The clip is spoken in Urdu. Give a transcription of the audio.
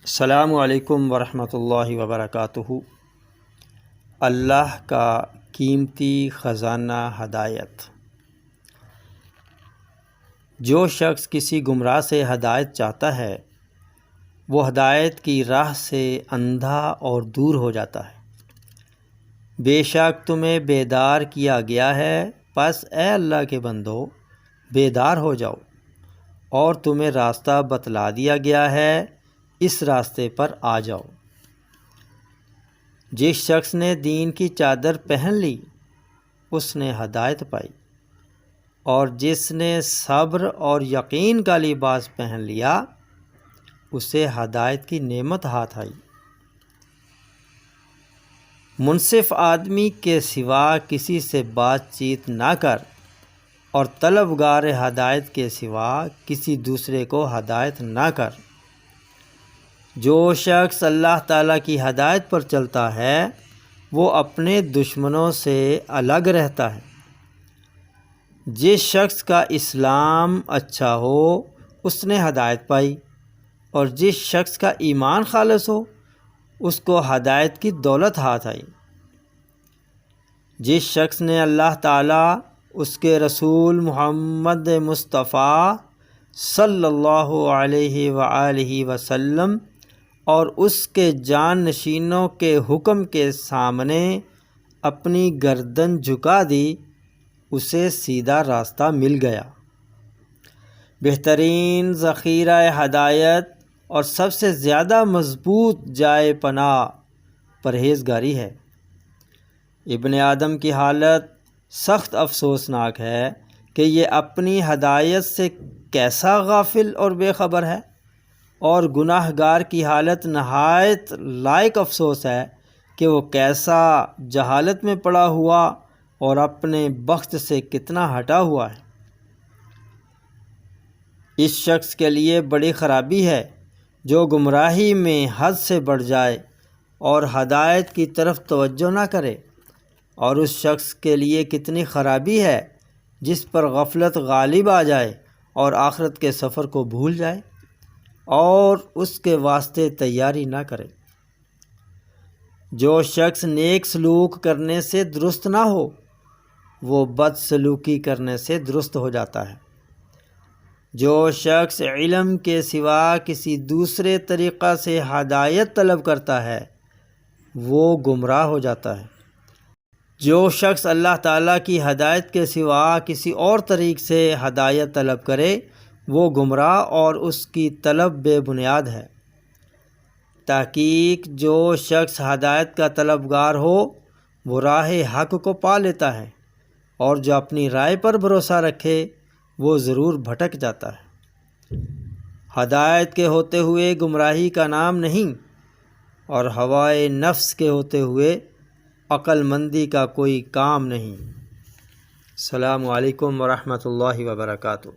السلام علیکم ورحمۃ اللہ وبرکاتہ۔ اللہ کا قیمتی خزانہ ہدایت۔ جو شخص کسی گمراہ سے ہدایت چاہتا ہے وہ ہدایت کی راہ سے اندھا اور دور ہو جاتا ہے۔ بے شک تمہیں بیدار کیا گیا ہے، پس اے اللہ کے بندو بیدار ہو جاؤ، اور تمہیں راستہ بتلا دیا گیا ہے، اس راستے پر آ جاؤ۔ جس شخص نے دین کی چادر پہن لی اس نے ہدایت پائی، اور جس نے صبر اور یقین کا لباس پہن لیا اسے ہدایت کی نعمت ہاتھ آئی۔ منصف آدمی کے سوا کسی سے بات چیت نہ کر، اور طلبگار ہدایت کے سوا کسی دوسرے کو ہدایت نہ کر۔ جو شخص اللہ تعالیٰ کی ہدایت پر چلتا ہے وہ اپنے دشمنوں سے الگ رہتا ہے۔ جس شخص کا اسلام اچھا ہو اس نے ہدایت پائی، اور جس شخص کا ایمان خالص ہو اس کو ہدایت کی دولت ہاتھ آئی۔ جس شخص نے اللہ تعالیٰ، اس کے رسول محمد مصطفیٰ صلی اللہ علیہ وآلہ وسلم اور اس کے جانشینوں کے حکم کے سامنے اپنی گردن جھکا دی اسے سیدھا راستہ مل گیا۔ بہترین ذخیرہ ہدایت اور سب سے زیادہ مضبوط جائے پناہ پرہیزگاری ہے۔ ابن آدم کی حالت سخت افسوسناک ہے کہ یہ اپنی ہدایت سے کیسا غافل اور بے خبر ہے، اور گناہ گار کی حالت نہایت لائق افسوس ہے کہ وہ کیسا جہالت میں پڑا ہوا اور اپنے بخت سے کتنا ہٹا ہوا ہے۔ اس شخص کے لیے بڑی خرابی ہے جو گمراہی میں حد سے بڑھ جائے اور ہدایت کی طرف توجہ نہ کرے، اور اس شخص کے لیے کتنی خرابی ہے جس پر غفلت غالب آ جائے اور آخرت کے سفر کو بھول جائے اور اس کے واسطے تیاری نہ کرے۔ جو شخص نیک سلوک کرنے سے درست نہ ہو وہ بد سلوکی کرنے سے درست ہو جاتا ہے۔ جو شخص علم کے سوا کسی دوسرے طریقہ سے ہدایت طلب کرتا ہے وہ گمراہ ہو جاتا ہے۔ جو شخص اللہ تعالیٰ کی ہدایت کے سوا کسی اور طریق سے ہدایت طلب کرے وہ گمراہ اور اس کی طلب بے بنیاد ہے۔ تحقیق جو شخص ہدایت کا طلبگار ہو وہ راہ حق کو پا لیتا ہے، اور جو اپنی رائے پر بھروسہ رکھے وہ ضرور بھٹک جاتا ہے۔ ہدایت کے ہوتے ہوئے گمراہی کا نام نہیں، اور ہوائے نفس کے ہوتے ہوئے عقل مندی کا کوئی کام نہیں۔ السلام علیکم ورحمۃ اللہ وبرکاتہ۔